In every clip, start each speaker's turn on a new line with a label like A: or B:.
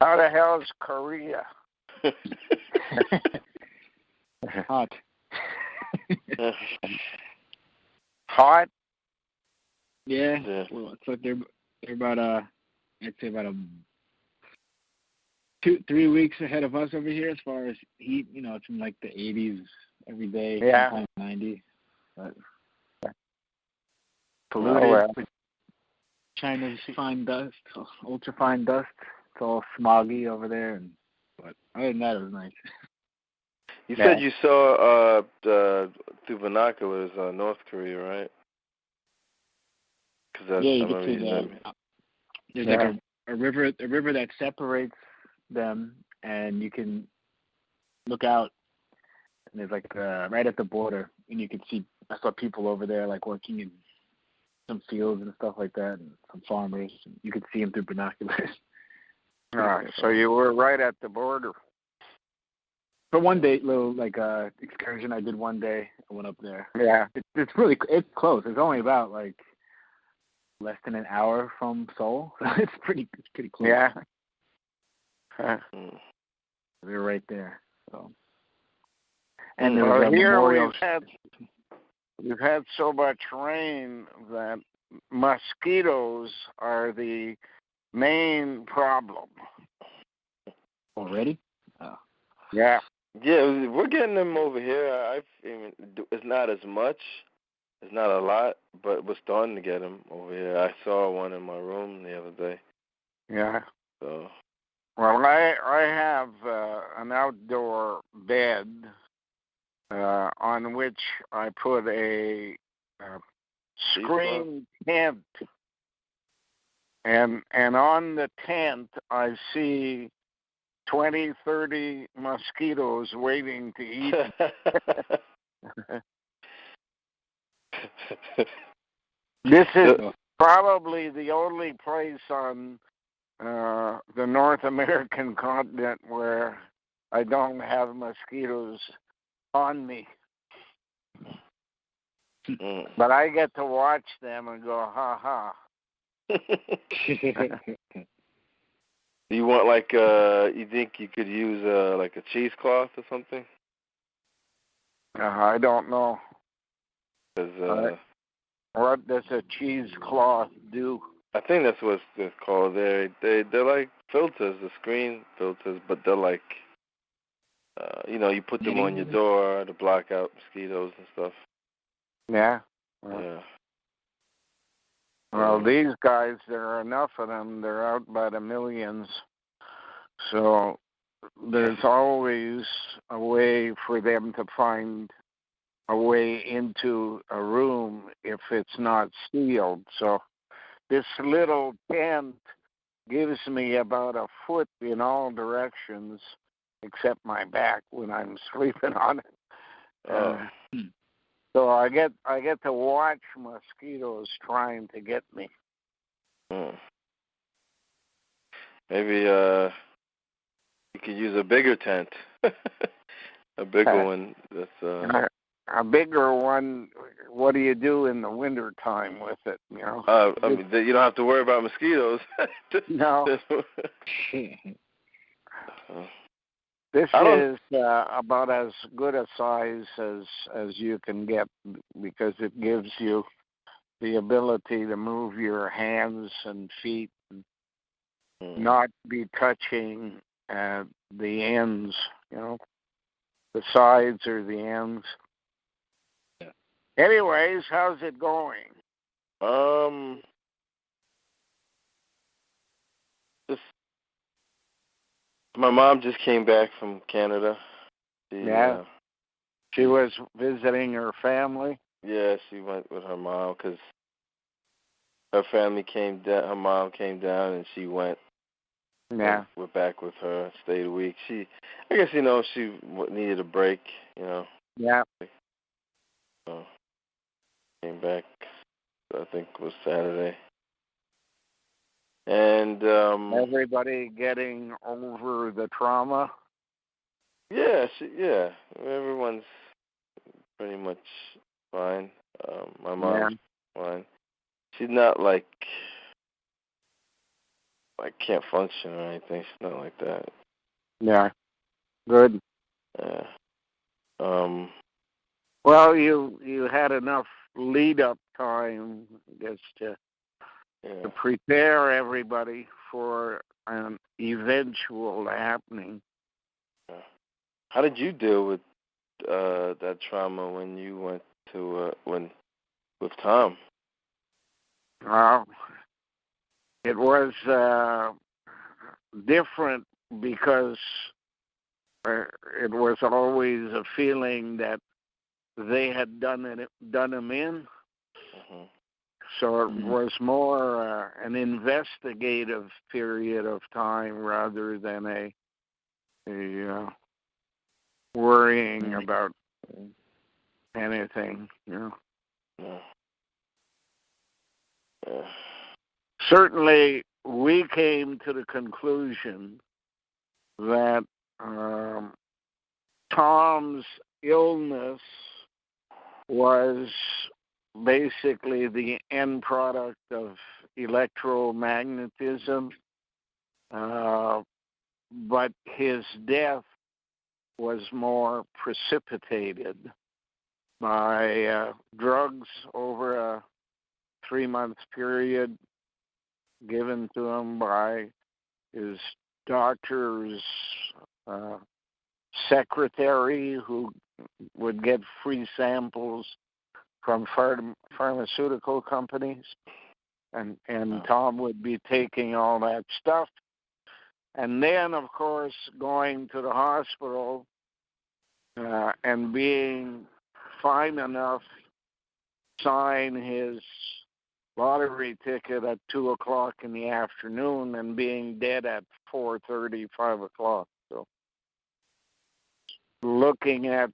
A: How the hell is Korea?
B: Hot.
A: Hot?
B: Yeah. Well, it's like they're about I'd say about 2-3 weeks ahead of us over here as far as heat. You know, it's in like the 80s every day, sometimes 90. But polluted.
A: Oh, well.
B: China's fine dust, ultra fine dust. It's all smoggy over there, but other than that, it was nice.
C: You said you saw through binoculars North Korea, right?
B: You can see that. There's like a river that separates them, and you can look out, and there's like right at the border, and you can see. I saw people over there like working in some fields and stuff like that, and some farmers. And you could see them through binoculars.
A: So you were right at the border.
B: For one day, little like excursion I did one day. I went up there.
A: Yeah,
B: it's close. It's only about like less than an hour from Seoul. So it's pretty close.
A: Yeah.
B: We were right there. So. And
A: there was a memorial. We've had so much rain that mosquitoes are the main problem.
B: Already? Oh.
A: Yeah.
C: Yeah, we're getting them over here. It's not as much. It's not a lot, but we're starting to get them over here. I saw one in my room the other day.
A: Yeah.
C: So.
A: Well, I have an outdoor bed on which I put a screen tent, and on the tent I see 20, 30 mosquitoes waiting to eat. This is probably the only place on the North American continent where I don't have mosquitoes on me. But I get to watch them and go, ha ha.
C: You want like you think you could use like a cheesecloth or something?
A: I don't know. What does a cheesecloth do?
C: I think that's what it's called. They're like filters, the screen filters, but they're like you put them on your door to block out mosquitoes and stuff.
A: Yeah.
C: Yeah.
A: Well, these guys, there are enough of them. They're out by the millions. So there's always a way for them to find a way into a room if it's not sealed. So this little tent gives me about a foot in all directions, except my back when I'm sleeping on it. So I get to watch mosquitoes trying to get me.
C: Maybe you could use a bigger tent, a bigger one. That's
A: a bigger one. What do you do in the winter time with it? You know.
C: I mean, you don't have to worry about mosquitoes.
A: No. This is about as good a size as you can get because it gives you the ability to move your hands and feet and not be touching the ends, the sides or the ends. Yeah. Anyways, how's it going?
C: My mom just came back from Canada.
A: She was visiting her family?
C: Yeah, she went with her mom because her family came down. Her mom came down and she went.
A: Yeah.
C: We're back with her. Stayed a week. I guess, she needed a break,
A: Yeah.
C: So came back, I think it was Saturday. And
A: everybody getting over the trauma?
C: Yeah, everyone's pretty much fine. My mom's fine. She's not like like can't function or anything. She's not like that.
A: Yeah. Good.
C: Yeah.
A: Well, you had enough lead up time, I guess, to prepare everybody for an eventual happening.
C: Yeah. How did you deal with that trauma when you went to with Tom?
A: Well, it was different because it was always a feeling that they had done him in.
C: Mm-hmm.
A: So it was more an investigative period of time rather than a worrying about anything.
C: Yeah. Yeah.
A: Certainly, we came to the conclusion that Tom's illness was basically the end product of electromagnetism, but his death was more precipitated by drugs over a 3-month period given to him by his doctor's secretary, who would get free samples from pharmaceutical companies, and Tom would be taking all that stuff. And then, of course, going to the hospital and being fine enough to sign his lottery ticket at 2 o'clock in the afternoon and being dead at 4:30, 5 o'clock. So looking at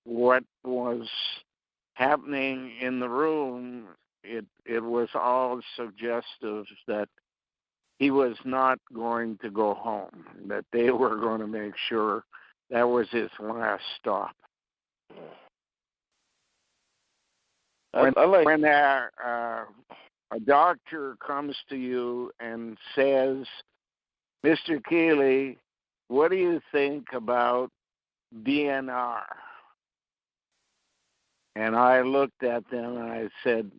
A: what was happening in the room, it was all suggestive that he was not going to go home, that they were going to make sure that was his last stop. When a doctor comes to you and says, Mr. Keeley, what do you think about DNR? And I looked at them and I said,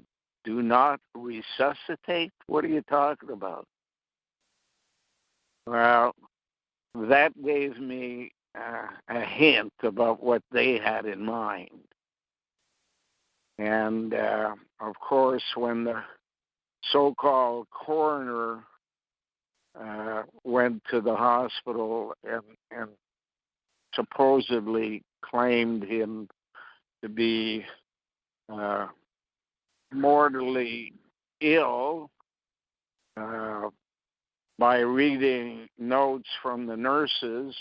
A: do not resuscitate? What are you talking about? Well, that gave me a hint about what they had in mind. And, of course, when the so-called coroner went to the hospital and supposedly claimed him to be mortally ill by reading notes from the nurses,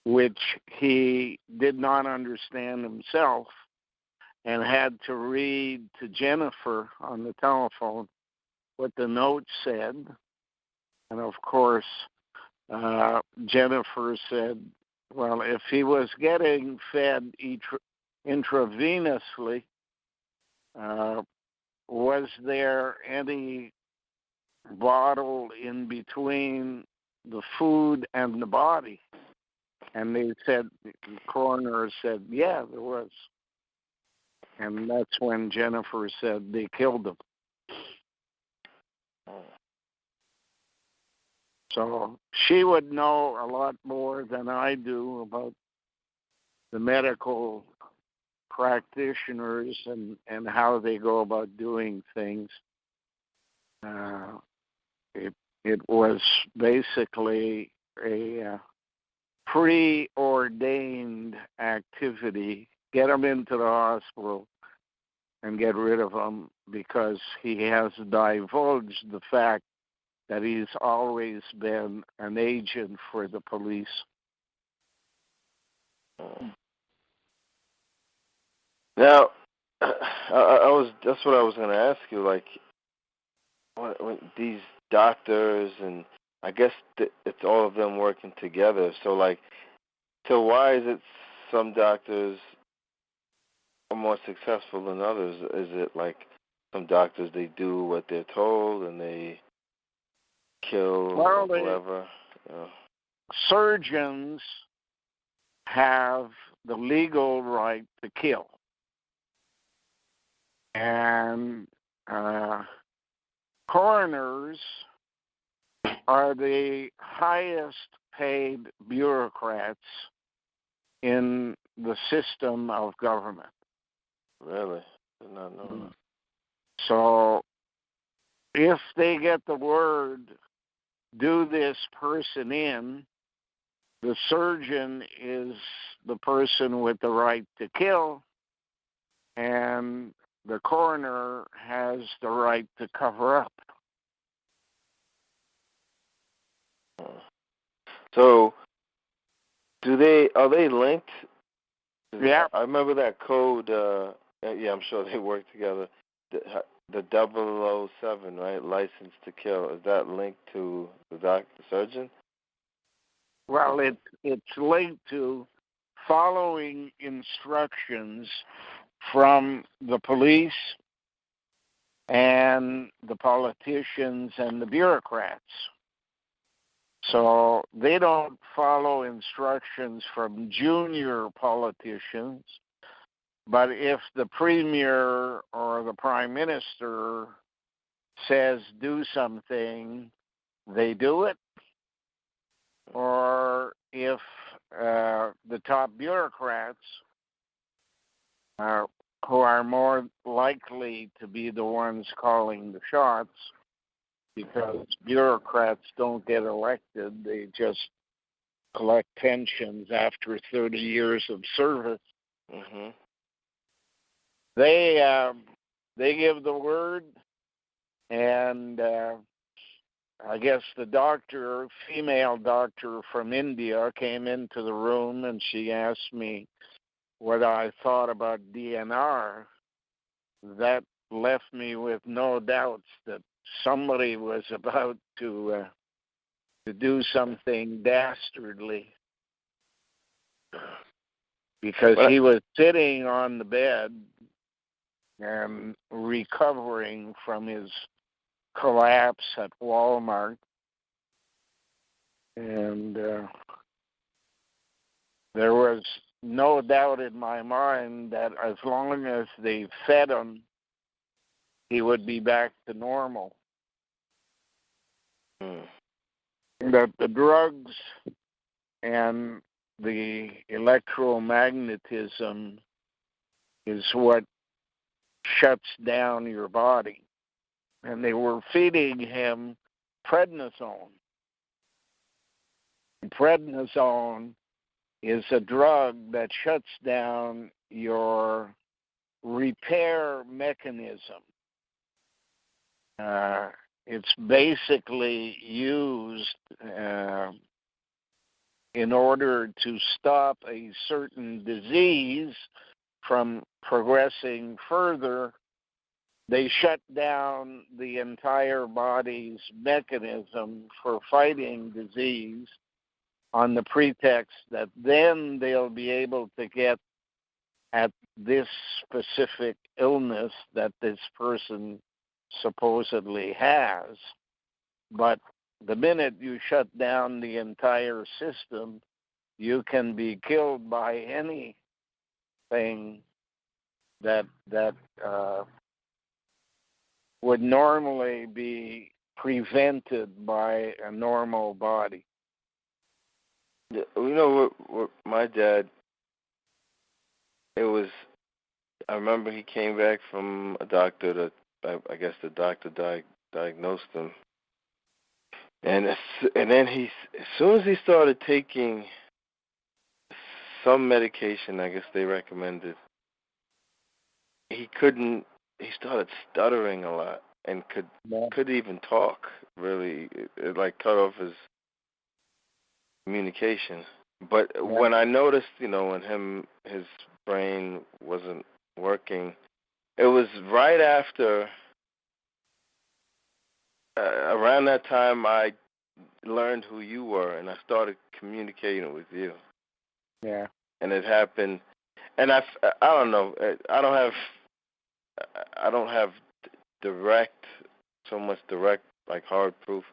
A: which he did not understand himself, and had to read to Jennifer on the telephone what the notes said. And of course, Jennifer said, well, if he was getting fed intravenously, was there any bottle in between the food and the body? And they said, the coroner said, yeah, there was. And that's when Jennifer said they killed him. So she would know a lot more than I do about the medical practitioners and how they go about doing things. It was basically a preordained activity. Get him into the hospital and get rid of him because he has divulged the fact that he's always been an agent for the police.
C: Now, that's what I was going to ask you. Like, when these doctors, and I guess it's all of them working together. So, why is it some doctors are more successful than others? Is it like some doctors, they do what they're told and they kill
A: Well,
C: whoever. Yeah.
A: Surgeons have the legal right to kill. And coroners are the highest paid bureaucrats in the system of government.
C: Really? Did not know that.
A: So if they get the word, do this person in, the surgeon is the person with the right to kill, and the coroner has the right to cover up.
C: So, are they linked?
A: Yeah.
C: I remember that code. Yeah, I'm sure they work together. The 007, right? License to kill. Is that linked to the surgeon?
A: Well, it's linked to following instructions from the police and the politicians and the bureaucrats. So they don't follow instructions from junior politicians, but if the premier or the prime minister says do something, they do it. Or if the top bureaucrats, who are more likely to be the ones calling the shots, because bureaucrats don't get elected, they just collect pensions after 30 years of service.
C: Mm-hmm.
A: They give the word, and I guess the female doctor from India, came into the room and she asked me what I thought about DNR. That left me with no doubts that somebody was about to do something dastardly, because he was sitting on the bed and recovering from his collapse at Walmart, and there was no doubt in my mind that as long as they fed him, he would be back to normal. That the drugs and the electromagnetism is what shuts down your body. And they were feeding him prednisone. Prednisone is a drug that shuts down your repair mechanism. It's basically used in order to stop a certain disease from progressing further. They shut down the entire body's mechanism for fighting disease on the pretext that then they'll be able to get at this specific illness that this person supposedly has. But the minute you shut down the entire system, you can be killed by anything that would normally be prevented by a normal body.
C: You know what my dad, I remember he came back from a doctor that, I guess the doctor diagnosed him. And then as soon as he started taking some medication, I guess they recommended, he started stuttering a lot and couldn't even talk, really. It like cut off his communication. But when I noticed, when his brain wasn't working, it was right after, around that time I learned who you were, and I started communicating with you.
A: Yeah.
C: And it happened, and I don't know, I don't have so much direct, like hard proof,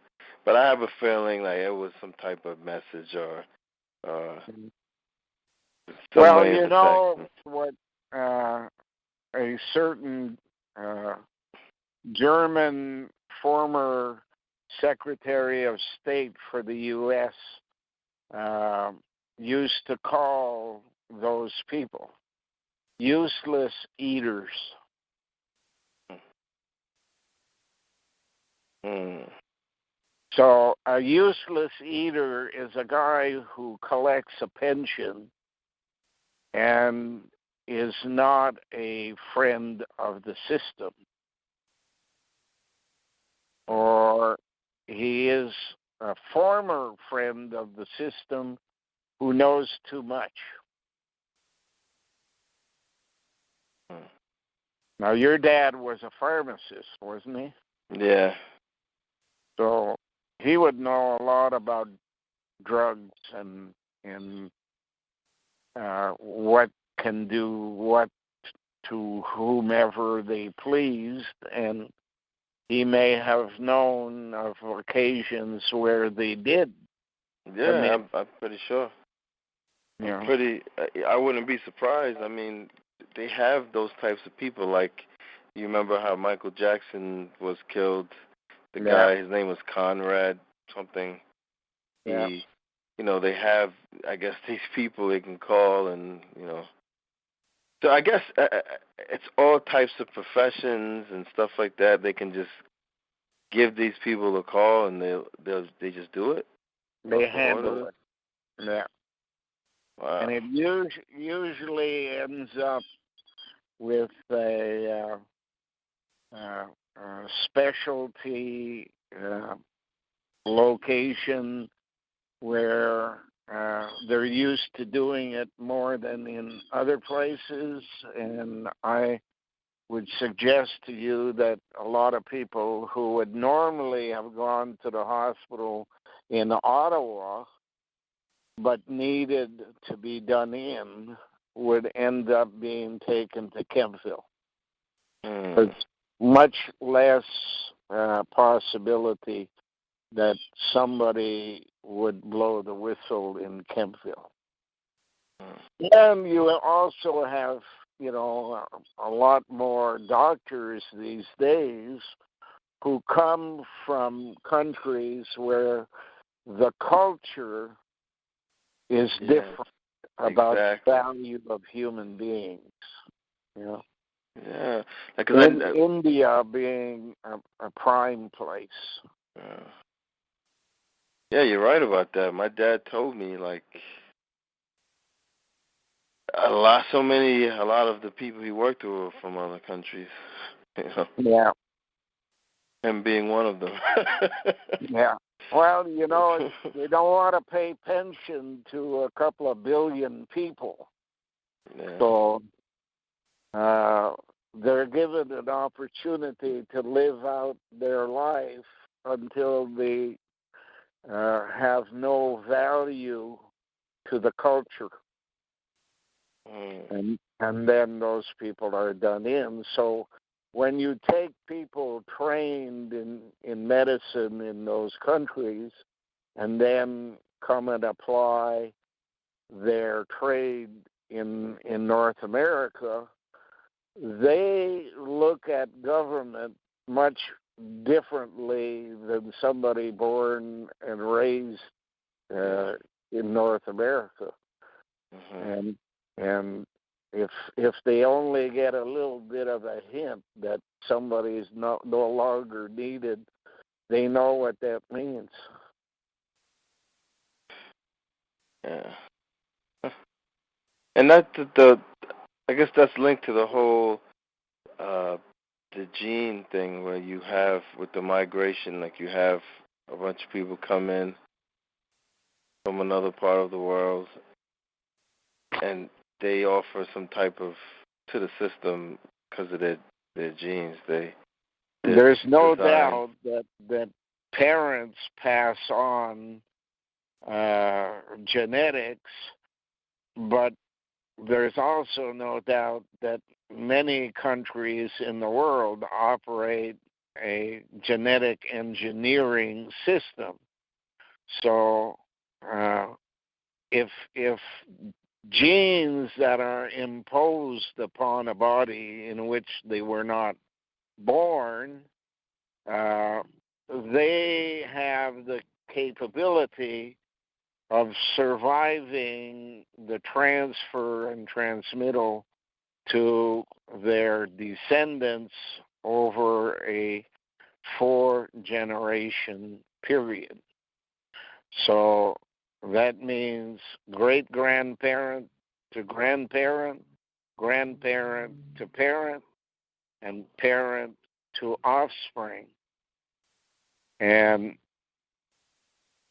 C: But I have a feeling like it was some type of message or some
A: Well,
C: way of
A: you know
C: attacking.
A: what? A certain German former Secretary of State for the U.S. Used to call those people useless eaters.
C: Mm.
A: So a useless eater is a guy who collects a pension and is not a friend of the system, or he is a former friend of the system who knows too much. Now, your dad was a pharmacist, wasn't he?
C: Yeah.
A: So he would know a lot about drugs and what can do what to whomever they pleased, and he may have known of occasions where they did.
C: Yeah, I'm pretty sure.
A: You know.
C: I wouldn't be surprised. I mean, they have those types of people. Like, you remember how Michael Jackson was killed? The guy, his name was Conrad something.
A: Yeah.
C: They have, I guess, these people they can call, and So I guess it's all types of professions and stuff like that. They can just give these people a call, and they just do it.
A: They handle it. Yeah.
C: Wow.
A: And it usually ends up with a specialty location where they're used to doing it more than in other places. And I would suggest to you that a lot of people who would normally have gone to the hospital in Ottawa but needed to be done in would end up being taken to Kempville. There's much less possibility that somebody would blow the whistle in Kempville. And you also have, a lot more doctors these days who come from countries where the culture is different about the value of human beings.
C: Yeah. Like,
A: India being a prime place.
C: Yeah, you're right about that. My dad told me, like, a lot of the people he worked with were from other countries.
A: Yeah.
C: Him being one of them.
A: Yeah. Well, they don't want to pay pension to a couple of billion people.
C: Yeah.
A: So they're given an opportunity to live out their life until they have no value to the culture. And then those people are done in. So when you take people trained in medicine in those countries and then come and apply their trade in North America, they look at government much differently than somebody born and raised in North America. And if they only get a little bit of a hint that somebody is no longer needed, they know what that means.
C: Yeah. And that I guess that's linked to the whole the gene thing where you have with the migration, like you have a bunch of people come in from another part of the world, and they offer some type of to the system because of their genes.
A: There's no doubt that parents pass on genetics, but there's also no doubt that many countries in the world operate a genetic engineering system. So if genes that are imposed upon a body in which they were not born, they have the capability of surviving the transfer and transmittal to their descendants over a 4-generation period. So that means great-grandparent to grandparent, grandparent to parent, and parent to offspring. And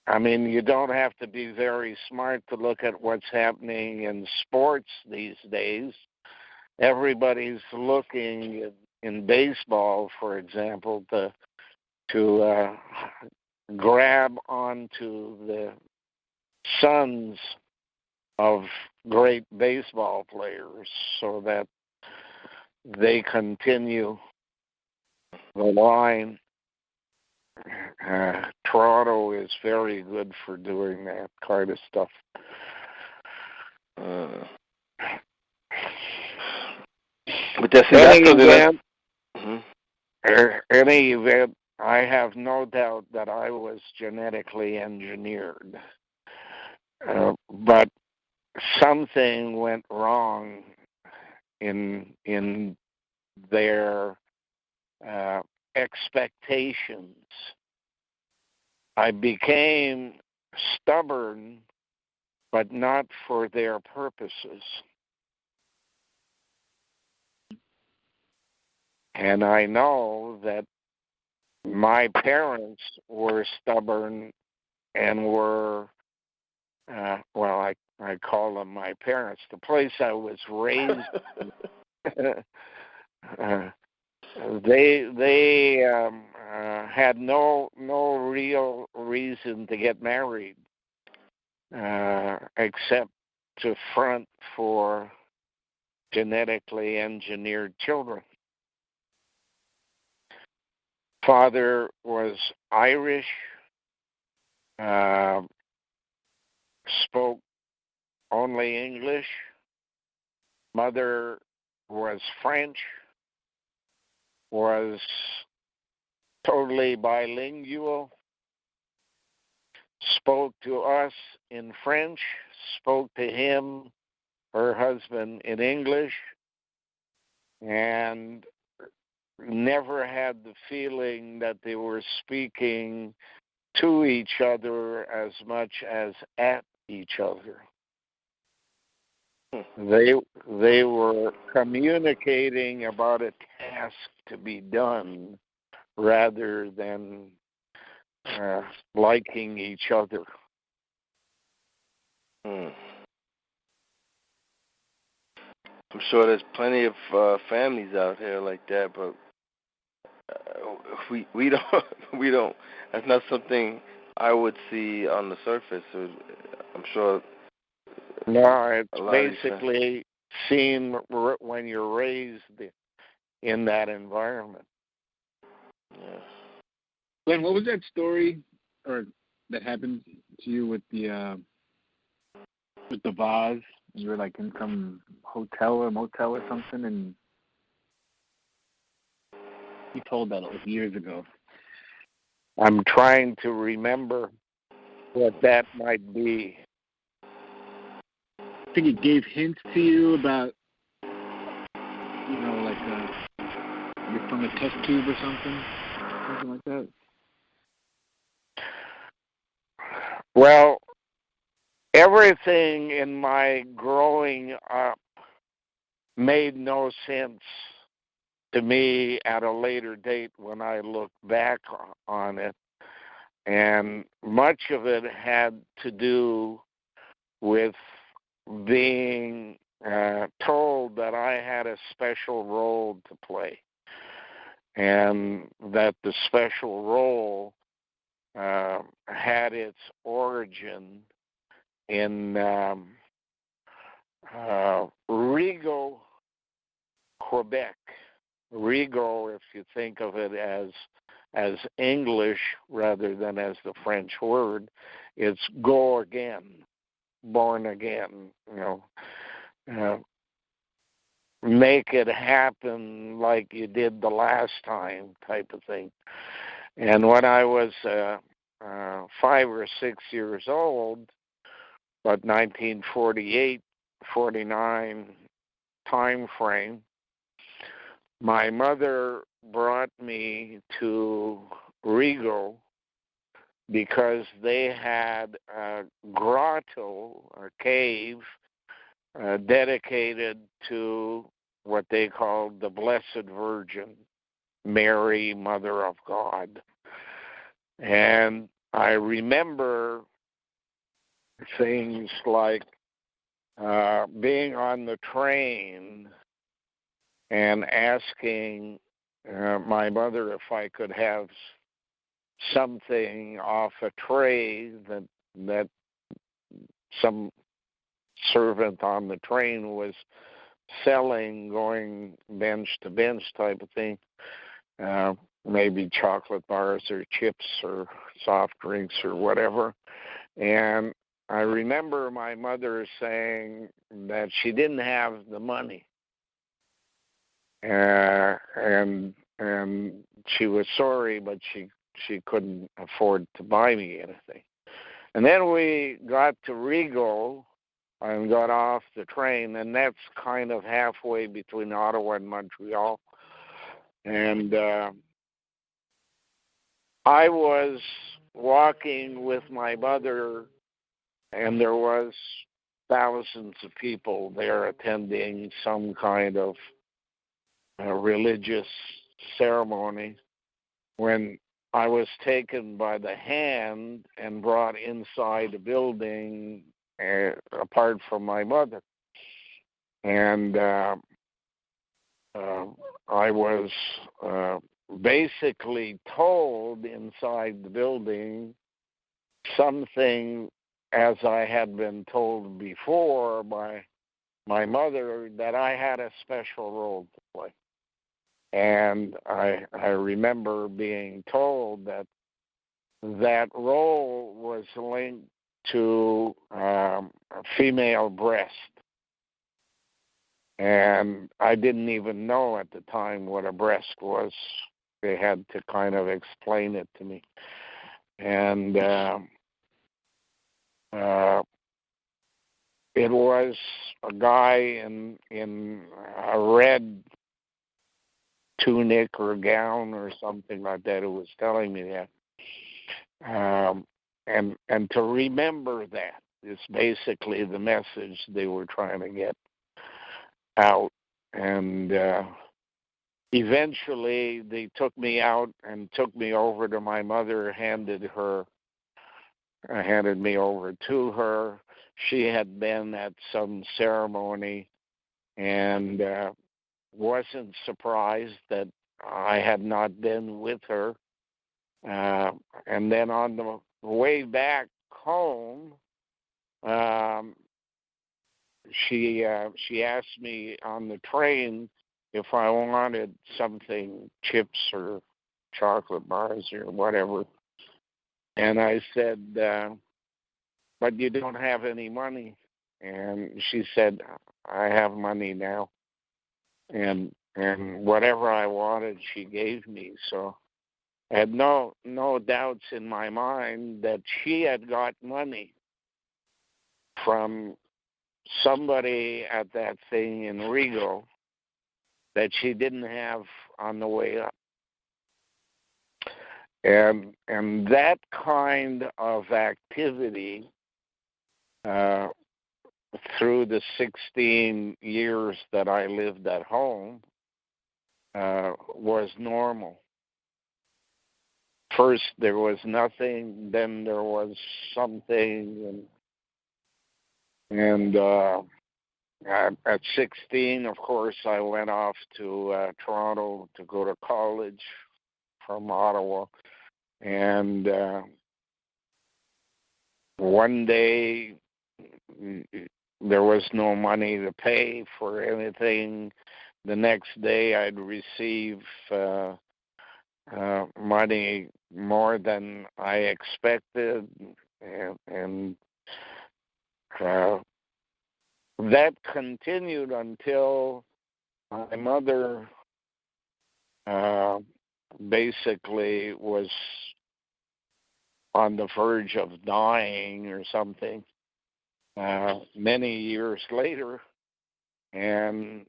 A: I mean, you don't have to be very smart to look at what's happening in sports these days. Everybody's looking in baseball, for example, to grab onto the sons of great baseball players so that they continue the line. Toronto is very good for doing that kind of stuff.
C: But that's
A: any event, I have no doubt that I was genetically engineered. But something went wrong in their expectations. I became stubborn, but not for their purposes. And I know that my parents were stubborn and were, I call them my parents. The place I was raised, they had no real reason to get married, except to front for genetically engineered children. Father was Irish, spoke only English. Mother was French, was totally bilingual, spoke to us in French, spoke to him, her husband, in English, and never had the feeling that they were speaking to each other as much as at each other. They were communicating about a task to be done rather than liking each other.
C: I'm sure there's plenty of families out here like that, but we don't. That's not something I would see on the surface. I'm sure.
A: No, it's basically seen when you're raised in that environment.
C: Yeah.
B: Glenn, what was that story or that happened to you with the vase? You were like in some hotel or motel or something, and you told that like years ago.
A: I'm trying to remember what that might be.
B: I think it gave hints to you about, like you're from a test tube or something like that.
A: Well, everything in my growing up made no sense to me at a later date when I look back on it. And much of it had to do with being told that I had a special role to play, and that the special role had its origin in Rigaud, Quebec, Rigo, if you think of it as English rather than as the French word, it's go again, born again. Make it happen like you did the last time, type of thing. And when I was 5 or 6 years old, about 1948, 49 time frame, my mother brought me to Rigo because they had a grotto, a cave, dedicated to what they called the Blessed Virgin, Mary, Mother of God. And I remember things like being on the train and asking my mother if I could have something off a tray that some servant on the train was selling, going bench to bench type of thing, maybe chocolate bars or chips or soft drinks or whatever. And I remember my mother saying that she didn't have the money, and she was sorry, but she couldn't afford to buy me anything. And then we got to Rigo and got off the train, and that's kind of halfway between Ottawa and Montreal. And I was walking with my mother, and there was thousands of people there attending some kind of religious ceremony, when I was taken by the hand and brought inside the building apart from my mother. And I was basically told inside the building something, as I had been told before by my mother, that I had a special role to play. And I remember being told that role was linked to a female breast. And I didn't even know at the time what a breast was. They had to kind of explain it to me. And it was a guy in a red tunic or gown or something like that who was telling me that. And to remember that is basically the message they were trying to get out. And eventually they took me out and took me over to my mother, handed me over to her. She had been at some ceremony and wasn't surprised that I had not been with her. And then on the way back home, she asked me on the train if I wanted something, chips or chocolate bars or whatever. And I said, but you don't have any money. And she said, I have money now. And whatever I wanted, she gave me. So I had no doubts in my mind that she had got money from somebody at that thing in Rigo that she didn't have on the way up. And that kind of activity through the 16 years that I lived at home was normal. First there was nothing, then there was something, and at 16, of course, I went off to Toronto to go to college from Ottawa, and one day there was no money to pay for anything. the next day I'd receive money more than I expected, and that continued until my mother basically was on the verge of dying or something many years later, and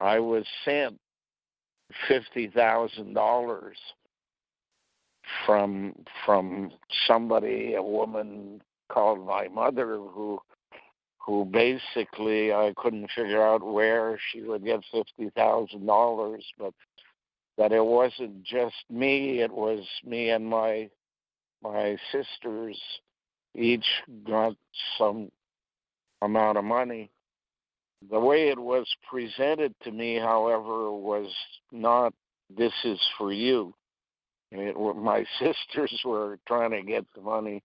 A: I was sent $50,000 from somebody, a woman called my mother, who basically I couldn't figure out where she would get $50,000, but that it wasn't just me; it was me and my sisters each got some amount of money. The way it was presented to me, however, was not, "This is for you." My sisters were trying to get the money,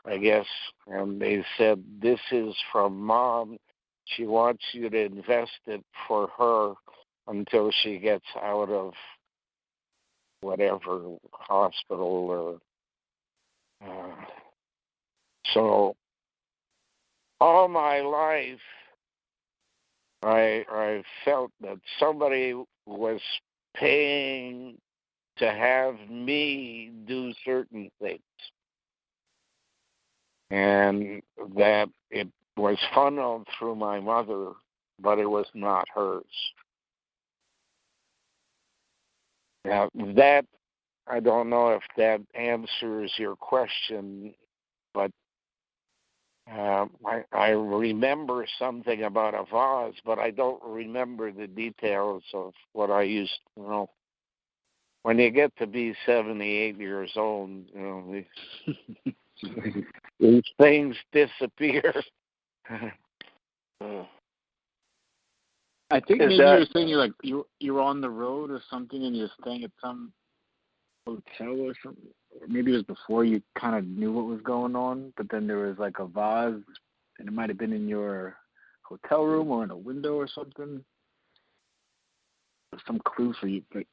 A: I guess, and they said, "This is from Mom. She wants you to invest it for her until she gets out of whatever hospital." Or so all my life, I felt that somebody was paying to have me do certain things, and that it was funneled through my mother, but it was not hers. Now, that, I don't know if that answers your question, but I remember something about a vase, but I don't remember the details of what I used to know. When you get to be 78 years old, these things disappear.
B: I think maybe you were saying you were on the road or something, and you're staying at some hotel or something, or maybe it was before you kind of knew what was going on, but then there was like a vase, and it might have been in your hotel room or in a window or something. Some clue for you, but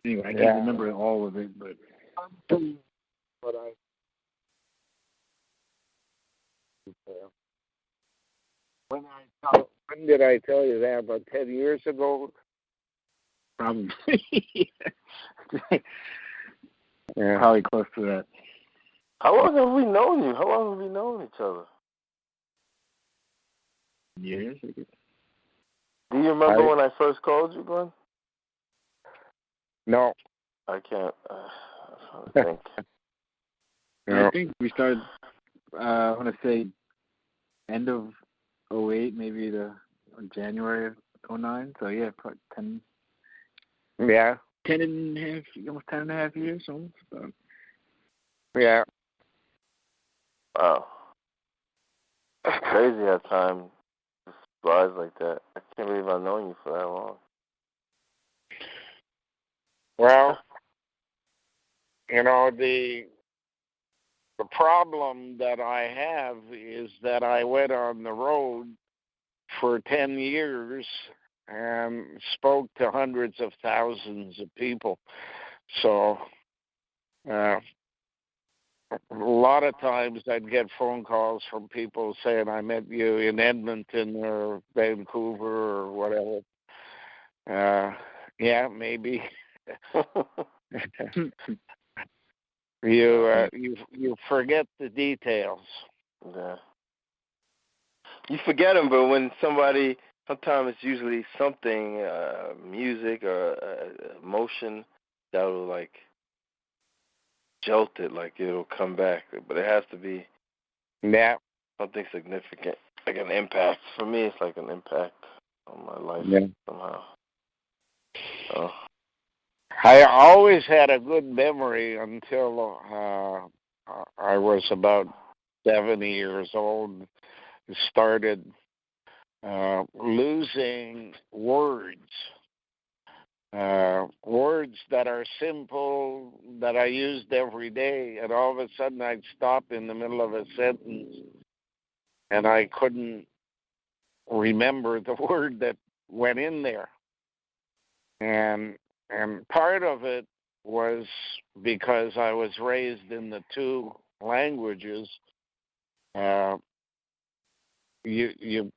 B: anyway, I can't remember all of it, but
A: when did I tell you that? About 10 years ago?
B: Probably. Yeah. Probably close to that.
C: How long have we known you? How long have we known each other?
B: Years.
C: Do you remember when I first called you, Glenn?
A: No.
C: I can't. I think.
B: I think we started, I want to say, end of 2008, maybe January of 2009. So, yeah, probably 10.
A: Yeah.
B: 10 and a half, almost 10 and a half years, almost.
A: Yeah.
C: Wow. It's crazy how time just flies like that. I can't believe I've known you for that long.
A: Well, the problem that I have is that I went on the road for 10 years and spoke to hundreds of thousands of people. So a lot of times I'd get phone calls from people saying, "I met you in Edmonton or Vancouver or whatever." Yeah, maybe. You forget the details.
C: Yeah. You forget them, but when somebody, sometimes it's usually something, music or emotion that will like jolt it, like it'll come back. But it has to be something significant, like an impact. For me, it's like an impact on my life somehow. So.
A: I always had a good memory until I was about 70 years old. Started losing words that are simple, that I used every day, and all of a sudden I'd stop in the middle of a sentence and I couldn't remember the word that went in there. and part of it was because I was raised in the two languages. You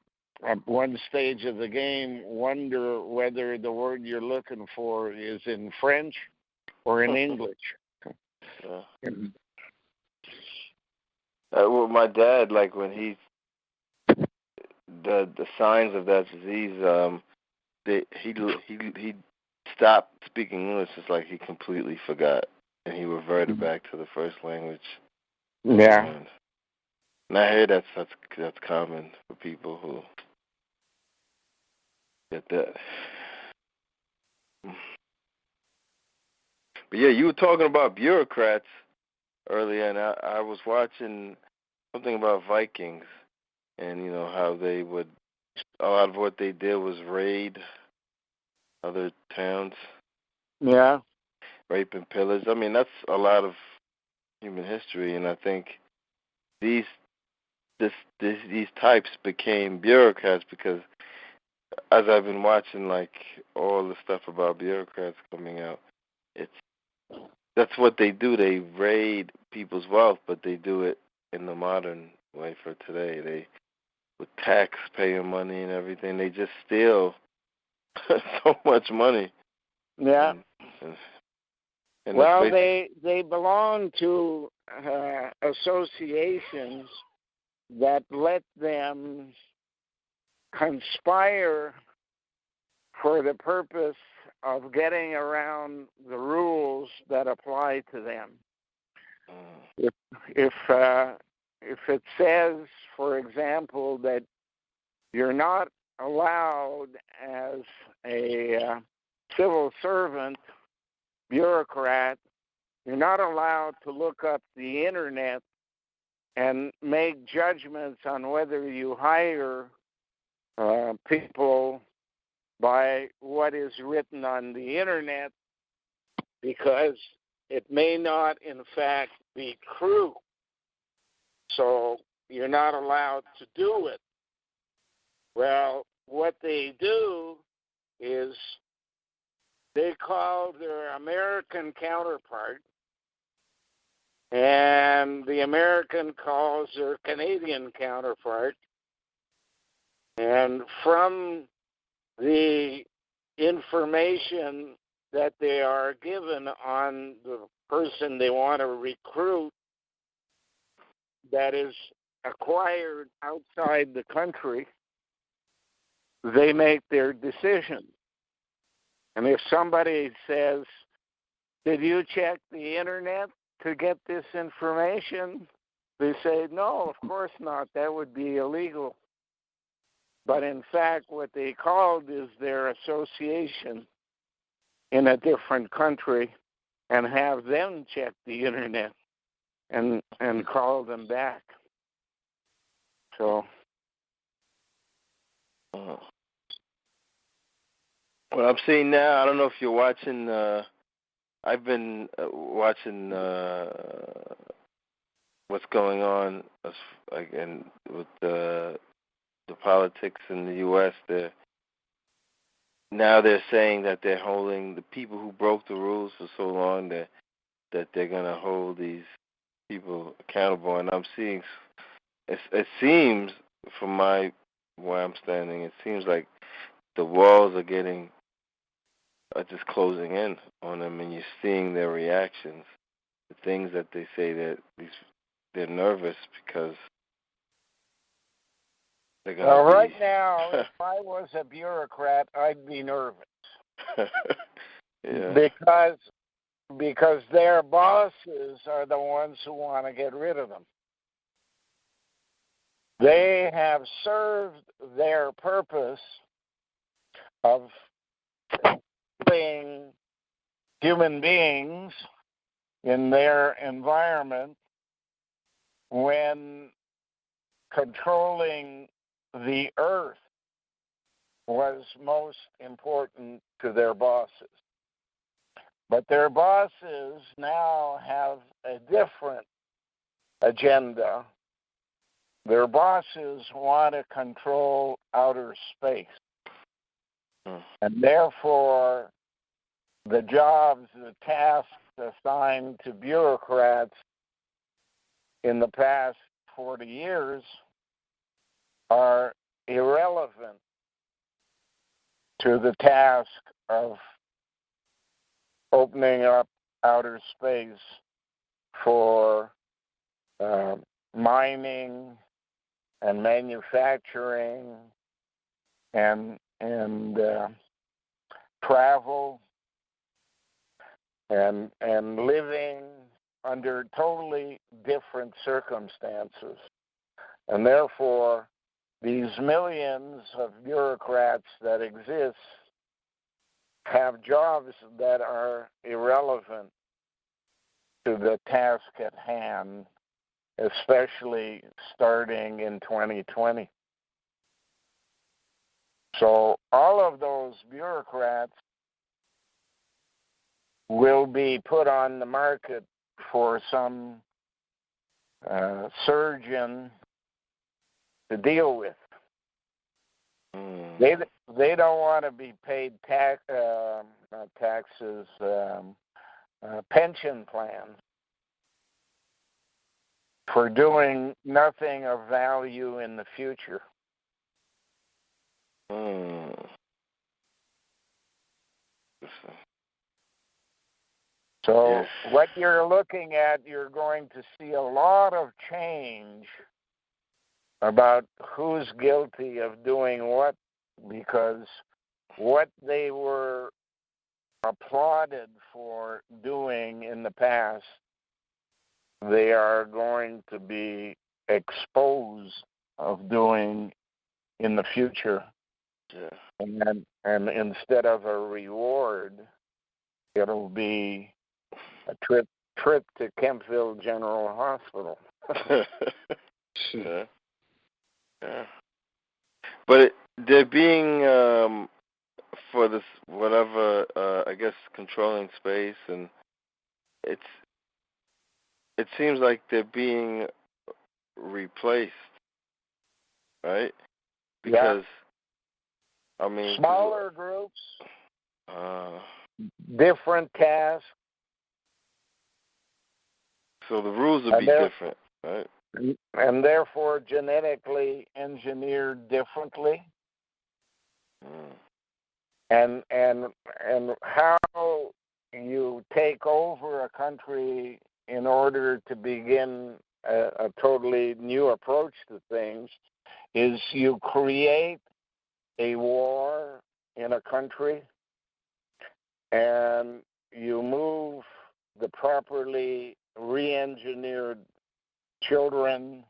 A: at one stage of the game wonder whether the word you're looking for is in French or in English.
C: Yeah. Well, my dad, like when he the signs of that disease, he stopped speaking English. It's like he completely forgot, and he reverted back to the first language.
A: Yeah.
C: And I hear that's common for people who get that. But yeah, you were talking about bureaucrats earlier, and I was watching something about Vikings, and you know how they would. A lot of what they did was raid other towns.
A: Yeah.
C: Rape and pillage. I mean, that's a lot of human history, and I think these types became bureaucrats because as I've been watching like all the stuff about bureaucrats coming out, that's what they do. They raid people's wealth, but they do it in the modern way for today. They with taxpayer money and everything, they just steal so much money.
A: Yeah.
C: And
A: well, they belong to associations that let them conspire for the purpose of getting around the rules that apply to them. If it says, for example, that you're not allowed as a civil servant, bureaucrat, you're not allowed to look up the internet and make judgments on whether you hire people by what is written on the internet, because it may not, in fact, be true. So you're not allowed to do it. Well, what they do is they call their American counterpart, and the American calls their Canadian counterpart, and from the information that they are given on the person they want to recruit that is acquired outside the country, they make their decision. And if somebody says, did you check the internet to get this information? They say, no, of course not. That would be illegal. But in fact, what they called is their association in a different country and have them check the internet and call them back. So.
C: What I'm seeing now, I don't know if you're watching. I've been watching what's going on, again with the politics in the U.S. Now they're saying that they're holding the people who broke the rules for so long that they're going to hold these people accountable. And I'm seeing, it seems from where I'm standing, it seems like the walls are just closing in on them, and you're seeing their reactions, the things that they say that they're nervous because they're going to
A: Well, right now, if I was a bureaucrat, I'd be nervous.
C: Yeah.
A: Because their bosses are the ones who want to get rid of them. They have served their purpose of being human beings in their environment when controlling the earth was most important to their bosses. But their bosses now have a different agenda. Their bosses want to control outer space. And therefore, the jobs, the tasks assigned to bureaucrats in the past 40 years are irrelevant to the task of opening up outer space for mining and manufacturing and travel and living under totally different circumstances. And therefore, these millions of bureaucrats that exist have jobs that are irrelevant to the task at hand, especially starting in 2020. So all of those bureaucrats will be put on the market for some surgeon to deal with. They don't want to be paid pension plans for doing nothing of value in the future. So what you're looking at, you're going to see a lot of change about who's guilty of doing what, because what they were applauded for doing in the past, they are going to be exposed of doing in the future. Yeah. And instead of a reward, it'll be a trip to Kempville General Hospital.
C: Yeah. Yeah. But they're being for this whatever I guess controlling space, and it seems like they're being replaced, right? Because I mean,
A: smaller groups, different tasks.
C: So the rules will be different, right?
A: And therefore genetically engineered differently. And how you take over a country in order to begin a totally new approach to things is you create a war in a country and you move the properly re-engineered children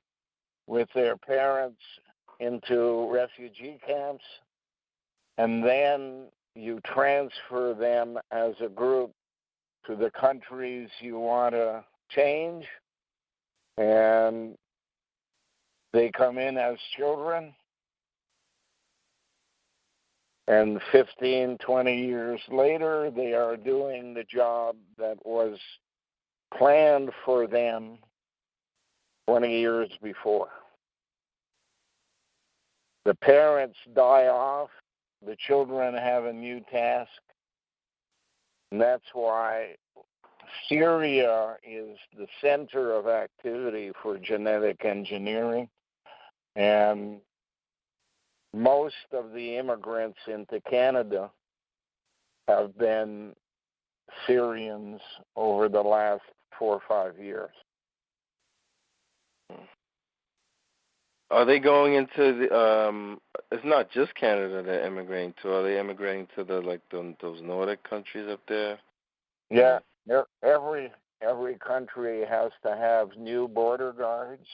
A: with their parents into refugee camps, and then you transfer them as a group to the countries you want to change, and they come in as children, and 15, 20 years later, they are doing the job that was planned for them 20 years before. The parents die off, the children have a new task, and that's why Syria is the center of activity for genetic engineering, and most of the immigrants into Canada have been Syrians over the last 4 or 5 years.
C: Are they going into the? It's not just Canada they're immigrating to. Are they immigrating to those Nordic countries up there?
A: Yeah, every country has to have new border guards,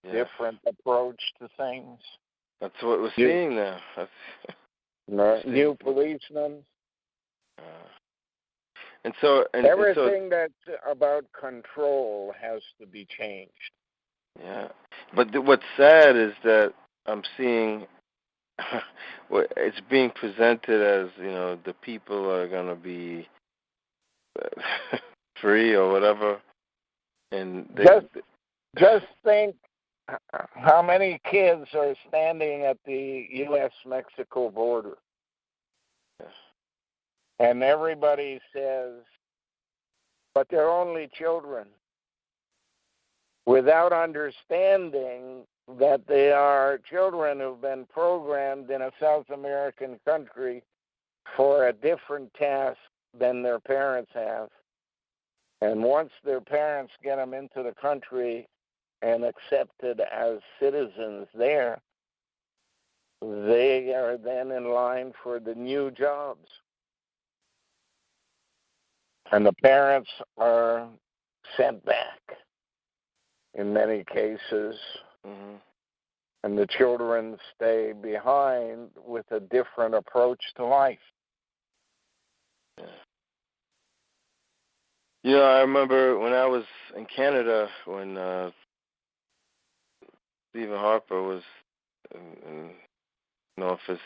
A: different approach to things.
C: That's what we're seeing now.
A: New policemen.
C: And so
A: everything that's about control has to be changed.
C: Yeah, but what's sad is that I'm seeing it's being presented as, the people are going to be free or whatever, and
A: just think how many kids are standing at the U.S.-Mexico border. And everybody says, but they're only children, without understanding that they are children who've been programmed in a South American country for a different task than their parents have. And once their parents get them into the country and accepted as citizens there, they are then in line for the new jobs. And the parents are sent back in many cases.
C: Mm-hmm.
A: And the children stay behind with a different approach to life.
C: Yeah. Yeah, I remember when I was in Canada, when Stephen Harper was in office,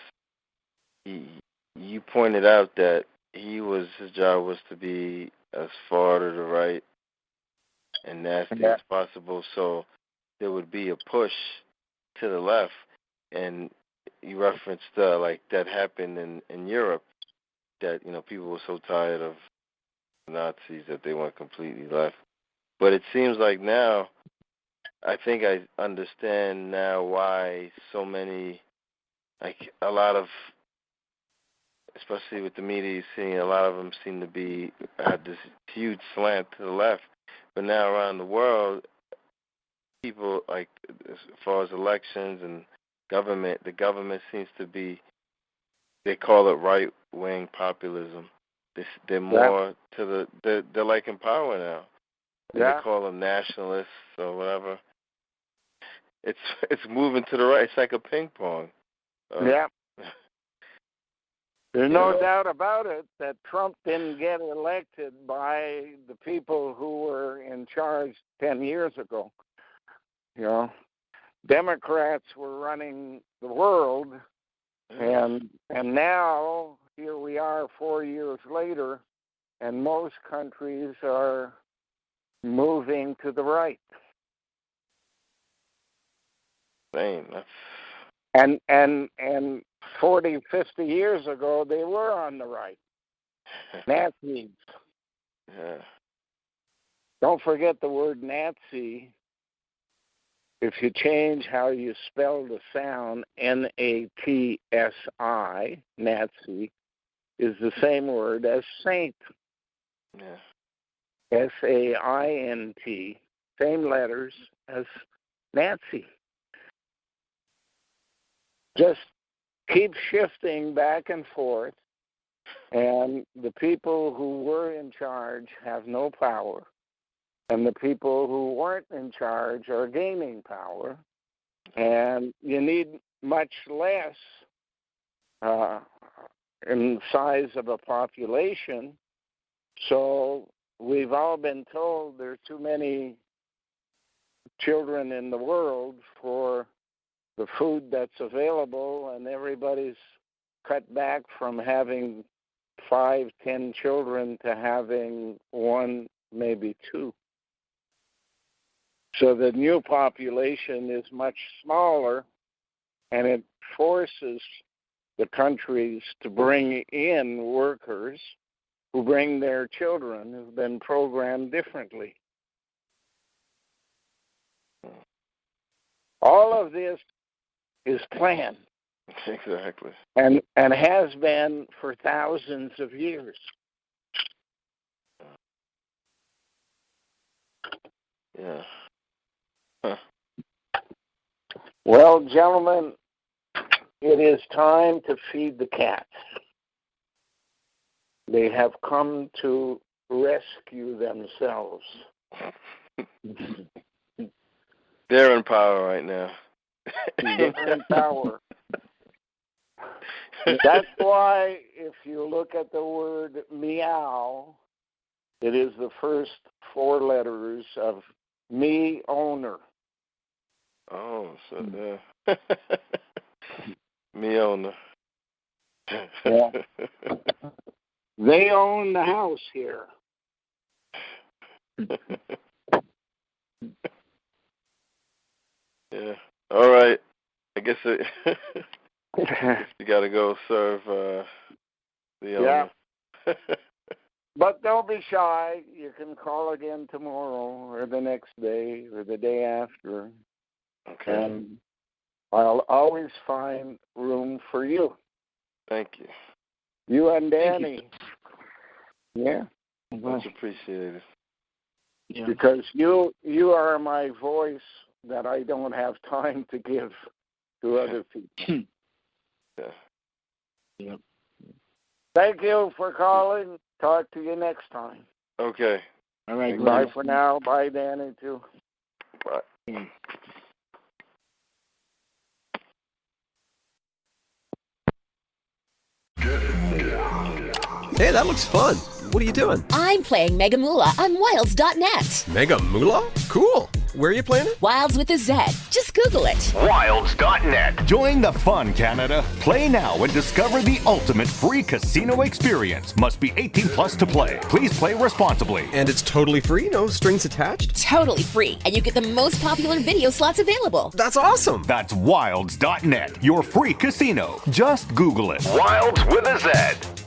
C: you pointed out that his job was to be as far to the right and nasty as possible, so there would be a push to the left. And you referenced like that happened in Europe, that people were so tired of Nazis that they went completely left. But it seems like now, I think I understand now why so many, like a lot of, especially with the media, you're seeing a lot of them seem to be had this huge slant to the left. But now around the world, people, like as far as elections and government, the government seems to be, they call it right-wing populism. They're more to they're like in power now. And they call them nationalists or whatever. It's moving to the right. It's like a ping pong.
A: There's no doubt about it that Trump didn't get elected by the people who were in charge 10 years ago. Democrats were running the world, and now here we are 4 years later, and most countries are moving to the right.
C: Same.
A: And 40, 50 years ago, they were on the right. Nazis.
C: Yeah.
A: Don't forget the word Nazi. If you change how you spell the sound, Natsi, Nazi, is the same word as saint.
C: Yeah.
A: Saint, same letters as Nazi. Just keep shifting back and forth, and the people who were in charge have no power, and the people who weren't in charge are gaining power, and you need much less in size of a population. So we've all been told there are too many children in the world for the food that's available, and everybody's cut back from having 5, 10 children to having 1, maybe 2. So the new population is much smaller, and it forces the countries to bring in workers who bring their children who've been programmed differently. All of this is planned.
C: Exactly.
A: And has been for thousands of years.
C: Yeah. Huh.
A: Well, gentlemen, it is time to feed the cats. They have come to rescue themselves.
C: They're in power right now.
A: They're in power. That's why if you look at the word meow, it is the first 4 letters of me owner.
C: Oh, so yeah. Me owner.
A: Yeah. They own the house here.
C: Yeah. All right. I guess you got to go serve the owner.
A: But don't be shy. You can call again tomorrow or the next day or the day after.
C: Okay.
A: And I'll always find room for you.
C: Thank you.
A: You and Danny. Yeah.
C: Much appreciated.
B: Yeah.
A: Because you are my voice that I don't have time to give to other people.
C: Yeah.
B: Yep.
A: Thank you for calling. Talk to you next time.
C: Okay.
B: All right.
A: Bye for now. Bye, Danny, too.
C: Bye.
D: Hey, that looks fun. What are you doing?
E: I'm playing Mega Moolah on Wilds.net.
D: Mega Moolah? Cool. Where are you playing it?
E: Wilds with a Z. Just Google it.
F: Wilds.net. Join the fun, Canada. Play now and discover the ultimate free casino experience. Must be 18 plus to play. Please play responsibly.
D: And it's totally free? No strings attached?
E: Totally free. And you get the most popular video slots available.
D: That's awesome.
F: That's Wilds.net. Your free casino. Just Google it.
G: Wilds with a Z.